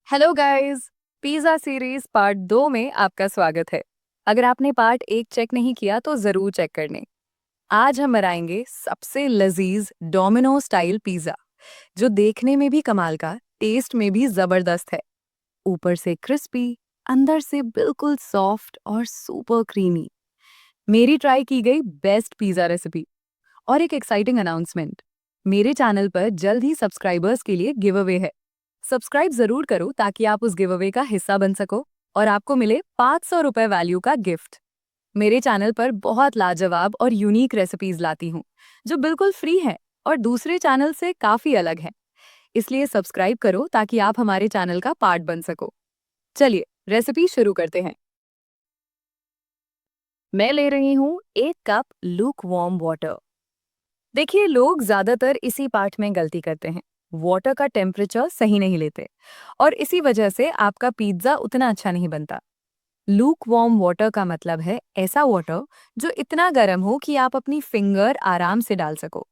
Hello guys. Pizza series part 2 में आपका स्वागत है। अगर आपने पार्ट 1 चेक नहीं किया तो ज़रूर चेक कर लें। आज हम बनाएंगे सबसे लजीज डोमिनो स्टाइल पिज़्ज़ा, जो देखने में भी कमाल का, टेस्ट में भी ज़बरदस्त है। ऊपर से क्रिस्पी, अंदर से बिल्कुल सॉफ्ट और सुपर क्रीमी। मेरी ट्राई की गई बेस्ट पिज़्ज़ा रेसिपी। और एक एक्साइटिंग अनाउंसमेंट, मेरे चैनल पर जल्द ही सब्सक्राइबर्स के लिए गिव अवे है। सब्सक्राइब जरूर करो ताकि आप उस गिव अवे का हिस्सा बन सको और आपको मिले 500 रुपए वैल्यू का गिफ्ट। मेरे चैनल पर बहुत लाजवाब और यूनिक रेसिपीज लाती हूँ, जो बिल्कुल फ्री है और दूसरे चैनल से काफी अलग है। इसलिए सब्सक्राइब करो ताकि आप हमारे चैनल का पार्ट बन सको। चलिए रेसिपी शुरू करते हैं। मैं ले रही हूँ 1 कप लूक वार्म वाटर। देखिए, लोग ज्यादातर इसी पार्ट में गलती करते हैं। वाटर का टेम्परेचर सही नहीं लेते और इसी वजह से आपका पिज्जा उतना अच्छा नहीं बनता। लूक वार्म वाटर का मतलब है ऐसा वाटर जो इतना गर्म हो कि आप अपनी फिंगर आराम से डाल सको।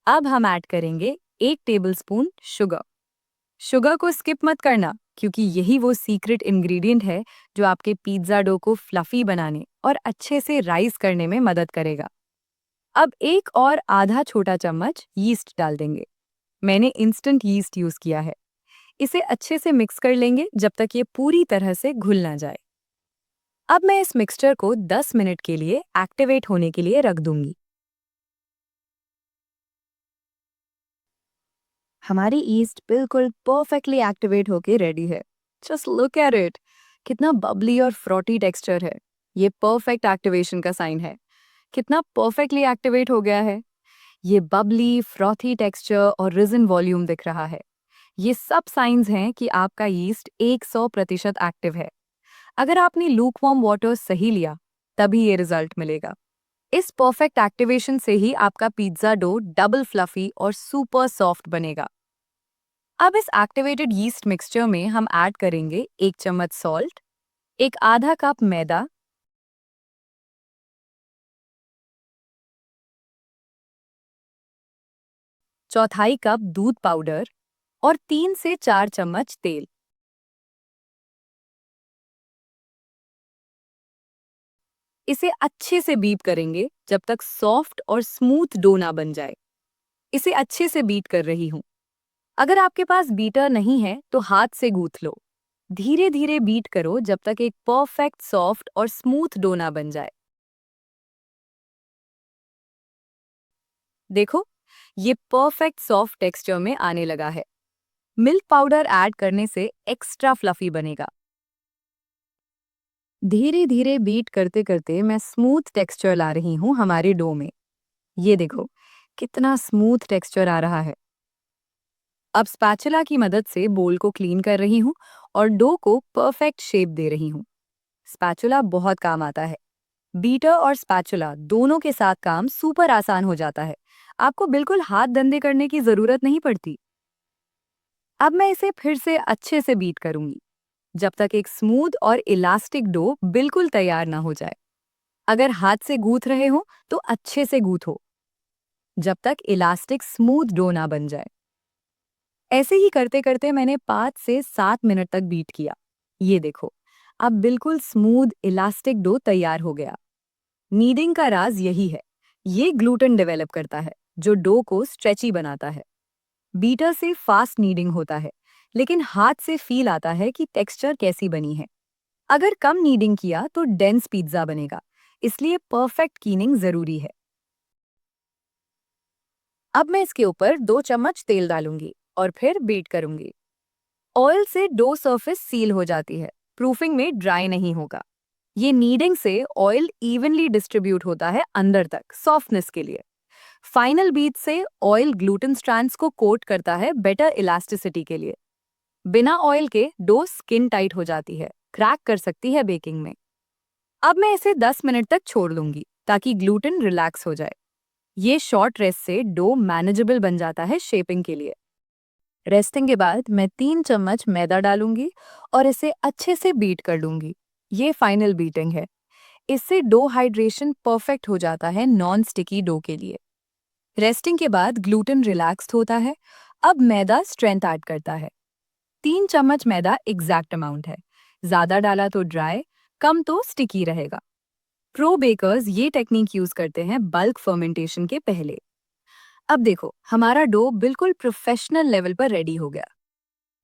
अब हम ऐड करेंगे 1 टेबलस्पून शुगर। शुगर को स्किप मत करना, क्योंकि यही वो सीक्रेट इंग्रेडिएंट है जो आपके पिज्जा डो को फ्लफी बनाने और अच्छे से राइस करने में मदद करेगा। अब एक और आधा छोटा चम्मच यीस्ट डाल देंगे। मैंने इंस्टेंट यीस्ट यूज किया है। इसे अच्छे से मिक्स कर लेंगे जब तक ये पूरी तरह से घुल ना जाए। अब मैं इस मिक्सचर को 10 मिनट के लिए एक्टिवेट होने के लिए रख दूंगी। हमारी ईस्ट बिल्कुल परफेक्टली एक्टिवेट होके रेडी है। जस्ट लुक एट इट, कितना बबली और फ्रॉटी टेक्सचर है। ये परफेक्ट एक्टिवेशन का साइन है। कितना परफेक्टली एक्टिवेट हो गया है। ये बबली, फ्रॉथी टेक्सचर और रिजन वॉल्यूम दिख रहा है। ये सब साइंस हैं कि आपका यीस्ट 100% एक्टिव है। अगर आपने लूकवार्म वाटर सही लिया, तभी ये रिजल्ट मिलेगा। इस परफेक्ट एक्टिवेशन से ही आपका पिज्जा डो डबल फ्लफी और सुपर सॉफ्ट बनेगा। अब इस एक्टिवेटेड यीस्ट मिक्सचर में हम ऐड करेंगे 1 चम्मच सॉल्ट, एक आधा कप मैदा, चौथाई कप दूध पाउडर और 3 से 4 चम्मच तेल। इसे अच्छे से बीट करेंगे जब तक सॉफ्ट और स्मूथ डो ना बन जाए। इसे अच्छे से बीट कर रही हूँ। अगर आपके पास बीटर नहीं है तो हाथ से गूंथ लो। धीरे धीरे बीट करो जब तक एक परफेक्ट सॉफ्ट और स्मूथ डो ना बन जाए। देखो, ये परफेक्ट सॉफ्ट टेक्सचर में आने लगा है। मिल्क पाउडर ऐड करने से एक्स्ट्रा फ्लफी बनेगा। धीरे धीरे बीट करते करते मैं स्मूथ टेक्सचर ला रही हूँ हमारे डो में। ये देखो, कितना स्मूथ टेक्सचर आ रहा है। अब स्पैचुला की मदद से बोल को क्लीन कर रही हूँ और डो को परफेक्ट शेप दे रही हूँ। स्पैचुला बहुत काम आता है। बीटर और स्पैचुला दोनों के साथ काम सुपर आसान हो जाता है। आपको बिल्कुल हाथ गंदे करने की जरूरत नहीं पड़ती। अब मैं इसे फिर से अच्छे से बीट करूंगी, जब तक एक स्मूथ और इलास्टिक डो बिल्कुल तैयार ना हो जाए। अगर हाथ से गूंथ रहे हो तो अच्छे से गूंथो, जब तक इलास्टिक स्मूथ डो ना बन जाए। ऐसे ही करते करते मैंने 5 से 7 मिनट तक बीट किया। ये देखो, अब बिल्कुल स्मूथ इलास्टिक डो तैयार हो गया। नीडिंग का राज यही है। ये ग्लूटेन डेवलप करता है, जो डो को स्ट्रेची बनाता है। बीटर से फास्ट नीडिंग होता है, लेकिन हाथ से फील आता है कि टेक्सचर कैसी बनी है। अगर कम नीडिंग किया तो डेंस पिज्जा बनेगा, इसलिए परफेक्ट कीनिंग जरूरी है। अब मैं इसके ऊपर 2 चम्मच तेल डालूंगी और फिर बीट करूंगी। ऑयल से डो सरफेस सील हो जाती है, प्रूफिंग में ड्राई नहीं होगा। ये नीडिंग से ऑयल इवनली डिस्ट्रीब्यूट होता है अंदर तक, सॉफ्टनेस के लिए। फाइनल बीट से ऑयल ग्लूटेन स्ट्रैंड्स को कोट करता है बेटर इलास्टिसिटी के लिए। बिना ऑयल के डो स्किन टाइट हो जाती है, क्रैक कर सकती है बेकिंग में। अब मैं इसे 10 मिनट तक छोड़ लूंगी ताकि ग्लूटेन रिलैक्स हो जाए। ये शॉर्ट रेस्ट से डो मैनेजेबल बन जाता है शेपिंग के लिए। रेस्टिंग के बाद मैं 3 चम्मच मैदा डालूंगी और इसे अच्छे से बीट कर लूंगी। ये फाइनल बीटिंग है। इससे डो हाइड्रेशन परफेक्ट हो जाता है नॉन स्टिकी डो के लिए। रेस्टिंग के बाद ग्लूटेन रिलैक्स्ड होता है। अब मैदा स्ट्रेंथ ऐड करता है। 3 चम्मच मैदा एग्जैक्ट अमाउंट है। ज्यादा डाला तो ड्राई, कम तो स्टिकी रहेगा। प्रो बेकर्स ये टेक्निक यूज करते हैं बल्क फर्मेंटेशन के पहले। अब देखो, हमारा डो बिल्कुल प्रोफेशनल लेवल पर रेडी हो गया।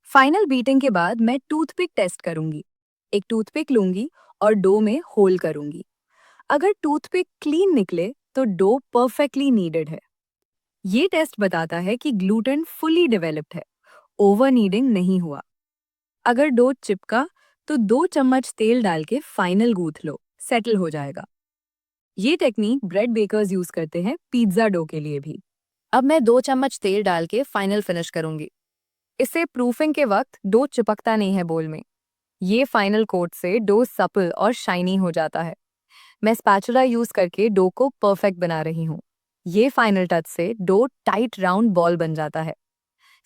फाइनल बीटिंग के बाद मैं टूथपिक टेस्ट करूंगी। एक टूथपिक लूंगी और डो में होल करूंगी। अगर टूथपिक क्लीन निकले तो डो परफेक्टली नीडेड है। ये टेस्ट बताता है कि ग्लूटेन फुली डेवलप्ड है, ओवर नीडिंग नहीं हुआ। अगर डो चिपका तो 2 चम्मच तेल डाल के फाइनल गूंथ लो, सेटल हो जाएगा। ये टेक्निक ब्रेड बेकर्स यूज करते हैं पिज्जा डो के लिए भी। अब मैं 2 चम्मच तेल डाल के फाइनल फिनिश करूंगी। इससे प्रूफिंग के वक्त डो चिपकता नहीं है बोल में। ये फाइनल कोट से डो सपल और शाइनी हो जाता है। मैं स्पैचुला यूज करके डो को परफेक्ट बना रही हूँ। ये फाइनल टच से डो टाइट राउंड बॉल बन जाता है।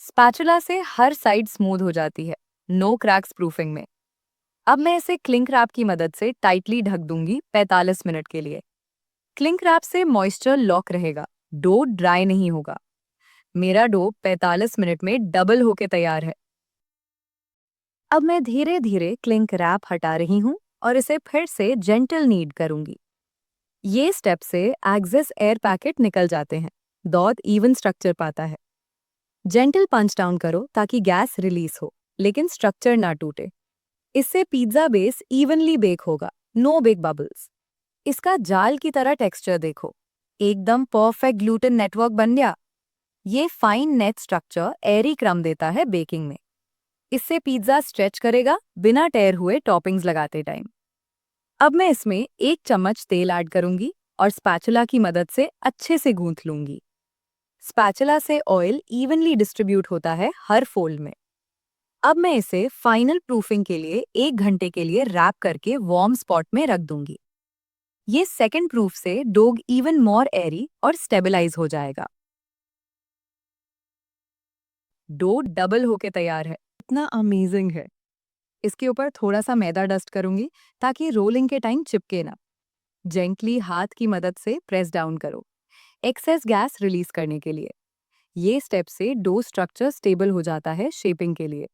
स्पैचुला से हर साइड स्मूथ हो जाती है, नो क्रैक्स प्रूफिंग में। अब मैं इसे क्लिंक रैप की मदद से टाइटली ढक दूंगी 45 मिनट के लिए। क्लिंक रैप से मॉइस्चर लॉक रहेगा, डो ड्राई नहीं होगा। मेरा डो 45 मिनट में डबल होके तैयार है। अब मैं धीरे धीरे क्लिंक रैप हटा रही हूँ और इसे फिर से जेंटल नीड करूंगी। ये स्टेप से एक्सेस एयर पैकेट निकल जाते हैं, दौद इवन स्ट्रक्चर पाता है। जेंटल पंच डाउन करो ताकि गैस रिलीज हो, लेकिन स्ट्रक्चर ना टूटे। इससे पिज्जा बेस इवनली बेक होगा, नो बिग बबल्स। इसका जाल की तरह टेक्सचर देखो, एकदम परफेक्ट ग्लूटेन नेटवर्क बन गया। ये फाइन नेट स्ट्रक्चर एयरी क्रम देता है बेकिंग में। इससे पिज्जा स्ट्रेच करेगा बिना टेयर हुए टॉपिंग्स लगाते टाइम। अब मैं इसमें 1 चम्मच तेल ऐड करूंगी और स्पैचुला की मदद से अच्छे से गूंथ लूंगी। स्पैचुला से ऑयल इवनली डिस्ट्रीब्यूट होता है हर फोल्ड में। अब मैं इसे फाइनल प्रूफिंग के लिए 1 घंटे के लिए रैप करके वार्म स्पॉट में रख दूंगी। ये सेकंड प्रूफ से डोग इवन मोर एरी और स्टेबलाइज हो जाएगा। डो डबल होके तैयार है, इतना अमेजिंग है। इसके ऊपर थोड़ा सा मैदा डस्ट करूंगी ताकि रोलिंग के टाइम चिपके ना। जेंटली हाथ की मदद से प्रेस डाउन करो, एक्सेस गैस रिलीज करने के लिए। ये स्टेप से डो स्ट्रक्चर स्टेबल हो जाता है शेपिंग के लिए।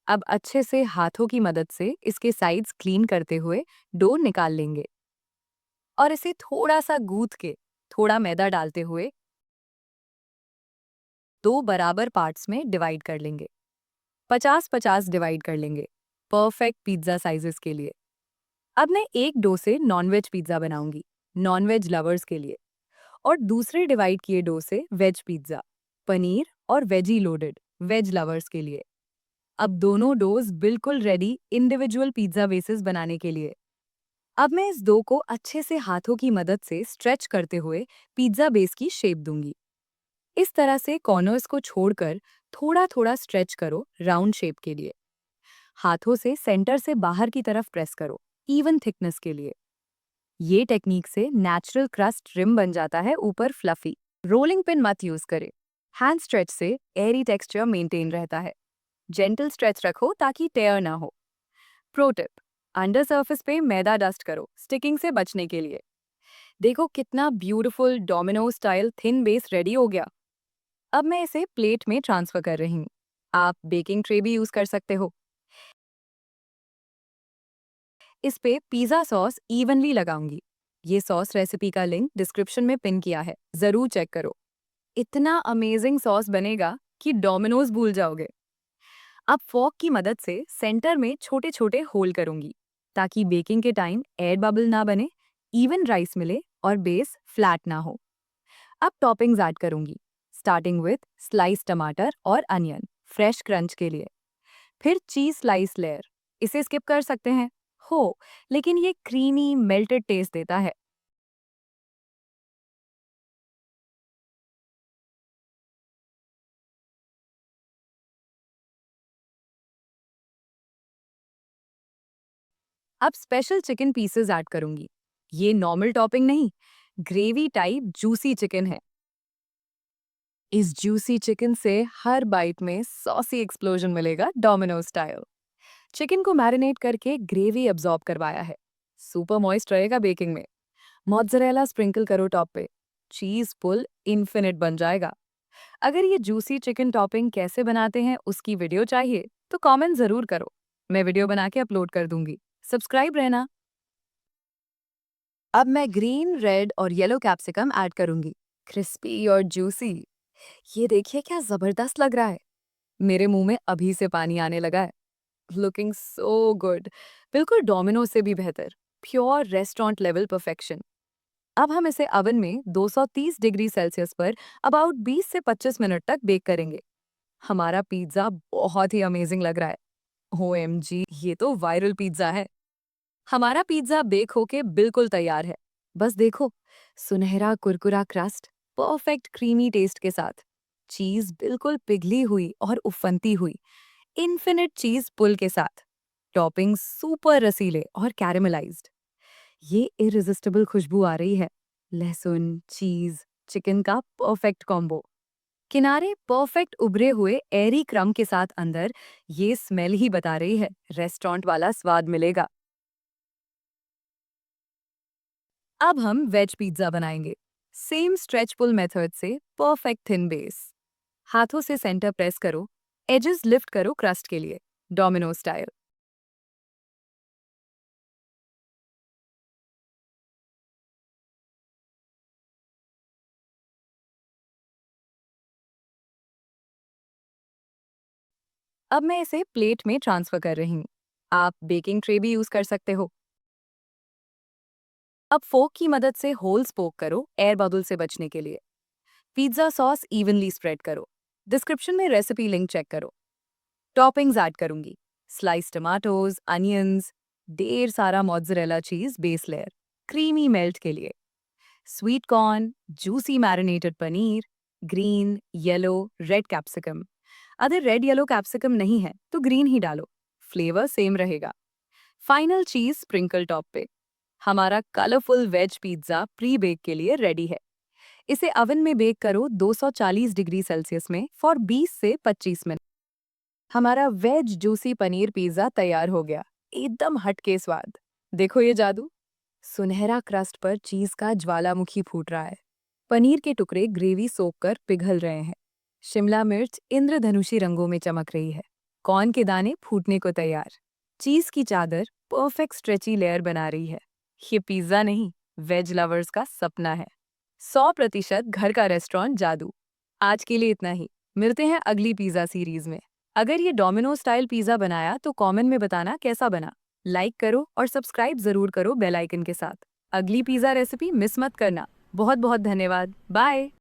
अब अच्छे से हाथों की मदद से इसके साइड्स क्लीन करते हुए डो निकाल लेंगे और इसे थोड़ा सा गूंथ के थोड़ा मैदा डालते हुए 2 बराबर पार्ट्स में डिवाइड कर लेंगे। 50-50 डिवाइड कर लेंगे, परफेक्ट पिज्जा साइजेस के लिए। अब मैं एक डो से नॉनवेज पिज्जा बनाऊंगी, नॉनवेज लवर्स के लिए, और दूसरे डिवाइड किए डो से वेज पिज्जा, पनीर और वेजी लोडेड वेज लवर्स के लिए। अब दोनों डोज बिल्कुल रेडी इंडिविजुअल पिज्जा बेसेस बनाने के लिए। अब मैं इस डो को अच्छे से हाथों की मदद से स्ट्रेच करते हुए पिज्जा बेस की शेप दूंगी। इस तरह से कॉर्नर्स को छोड़कर थोड़ा थोड़ा स्ट्रेच करो राउंड शेप के लिए। हाथों से सेंटर से बाहर की तरफ प्रेस करो, इवन थिकनेस के लिए। ये टेक्निक से नेचुरल क्रस्ट रिम बन जाता है ऊपर फ्लफी। रोलिंग पिन मत यूज करें, हैंड स्ट्रेच से एयरी टेक्सचर मेंटेन रहता है। जेंटल स्ट्रेच रखो ताकि टेयर ना हो। प्रो टिप, अंडर सरफेस पे मैदा डस्ट करो स्टिकिंग से बचने के लिए। देखो कितना beautiful domino style thin base ready हो गया। अब मैं इसे प्लेट में ट्रांसफर कर रही हूँ। आप बेकिंग ट्रे भी यूज कर सकते हो। इस पे पिज्जा सॉस इवनली लगाऊंगी। ये सॉस रेसिपी का लिंक डिस्क्रिप्शन में पिन किया है, जरूर चेक करो। इतना अमेजिंग सॉस बनेगा कि डोमिनोज भूल जाओगे। अब फॉर्क की मदद से सेंटर में छोटे छोटे होल करूंगी ताकि बेकिंग के टाइम एयर बबल ना बने, इवन राइस मिले और बेस फ्लैट ना हो। अब टॉपिंग्स ऐड करूंगी, स्टार्टिंग विथ स्लाइस टमाटर और अनियन फ्रेश क्रंच के लिए। फिर चीज स्लाइस लेयर, इसे स्किप कर सकते हैं हो, लेकिन ये क्रीमी मेल्टेड टेस्ट देता है। अब स्पेशल चिकन पीसेस ऐड करूंगी। ये नॉर्मल टॉपिंग नहीं, ग्रेवी टाइप जूसी चिकन है। इस जूसी चिकन से हर बाइट में सॉसी एक्सप्लोजन मिलेगा डोमिनो स्टाइल। चिकन को मैरिनेट करके ग्रेवी अब्सॉर्ब करवाया है, सुपर मॉइस्ट रहेगा बेकिंग में। मोज़रेला स्प्रिंकल करो टॉप पे, चीज पुल इन्फिनिट बन जाएगा। अगर ये जूसी चिकन टॉपिंग कैसे बनाते हैं उसकी वीडियो चाहिए तो कमेंट जरूर करो। मैं वीडियो बना के अपलोड कर दूंगी। सब्सक्राइब रहना। अब मैं ग्रीन, रेड और येलो कैप्सिकम ऐड करूंगी। क्रिस्पी और जूसी। ये देखिए क्या जबरदस्त लग रहा है। मेरे मुंह में अभी से पानी आने लगा है। Looking so good. बिल्कुल डोमिनो से भी बेहतर। Pure restaurant level perfection. अब हम इसे ओवन में 230 डिग्री सेल्सियस पर अबाउट 20 से 25 मिनट तक बेक करेंगे। हमारा पिज्जा बहुत ही अमेजिंग लग रहा है। ओएमजी, ये तो वायरल पिज्जा है। हमारा पिज्जा बेक होके बिल्कुल तैयार है। बस देखो, सुनहरा कुरकुरा क्रस्ट, परफेक्ट क्रीमी टेस्ट के साथ, चीज बिल्कुल पिघली हुई और उफनती हुई, इन्फिनिट चीज पुल के साथ, टॉपिंग सुपर रसीले और कैरेमलाइज्ड। ये इरिजिस्टिबल खुशबू आ रही है। लहसुन, चीज, चिकन का परफेक्ट कॉम्बो। किनारे परफेक्ट उभरे हुए एरी क्रम के साथ अंदर, ये स्मेल ही बता रही है रेस्टोरेंट वाला स्वाद मिलेगा। अब हम वेज पिज्जा बनाएंगे। सेम स्ट्रेच पुल मेथड से परफेक्ट थिन बेस। हाथों से सेंटर प्रेस करो, एजेस लिफ्ट करो क्रस्ट के लिए, डोमिनो स्टाइल। अब मैं इसे प्लेट में ट्रांसफर कर रही हूँ। आप बेकिंग ट्रे भी यूज कर सकते हो। अब फोक की मदद से होल्स पोक करो एयर बबल से बचने के लिए। पिज्जा सॉस इवनली स्प्रेड करो। डिस्क्रिप्शन में रेसिपी लिंक चेक करो। टॉपिंग्स ऐड करूंगी। स्लाइस टमाटोज, अनियंस, ढेर सारा मोज़रेला चीज बेस लेयर, क्रीमी मेल्ट के लिए, sweet corn, juicy marinated paneer, green, yellow, red capsicum. अगर रेड येलो कैप्सिकम नहीं है तो ग्रीन ही डालो, फ्लेवर सेम रहेगा। फाइनल चीज स्प्रिंकल टॉप पे। हमारा colourful veg pizza pre bake के लिए रेडी है। इसे ओवन में बेक करो 240 डिग्री सेल्सियस में फॉर 20 से 25 मिनट। हमारा वेज जूसी पनीर पिज्जा तैयार हो गया। एकदम हटके स्वाद। देखो ये जादू। सुनहरा क्रस्ट पर चीज का ज्वालामुखी फूट रहा है। पनीर के टुकड़े ग्रेवी सोख कर पिघल रहे हैं। शिमला मिर्च इंद्रधनुषी रंगों में चमक रही है। कॉर्न के दाने फूटने को तैयार। चीज की चादर परफेक्ट स्ट्रेची लेयर बना रही है। ये पिज्जा नहीं, वेज लवर्स का सपना है। 100% घर का रेस्टोरेंट जादू। आज के लिए इतना ही। मिलते हैं अगली पिज्जा सीरीज में। अगर ये डोमिनो स्टाइल पिज्जा बनाया तो कमेंट में बताना कैसा बना। लाइक करो और सब्सक्राइब जरूर करो बेल आइकन के साथ। अगली पिज्जा रेसिपी मिस मत करना। बहुत बहुत धन्यवाद। बाय।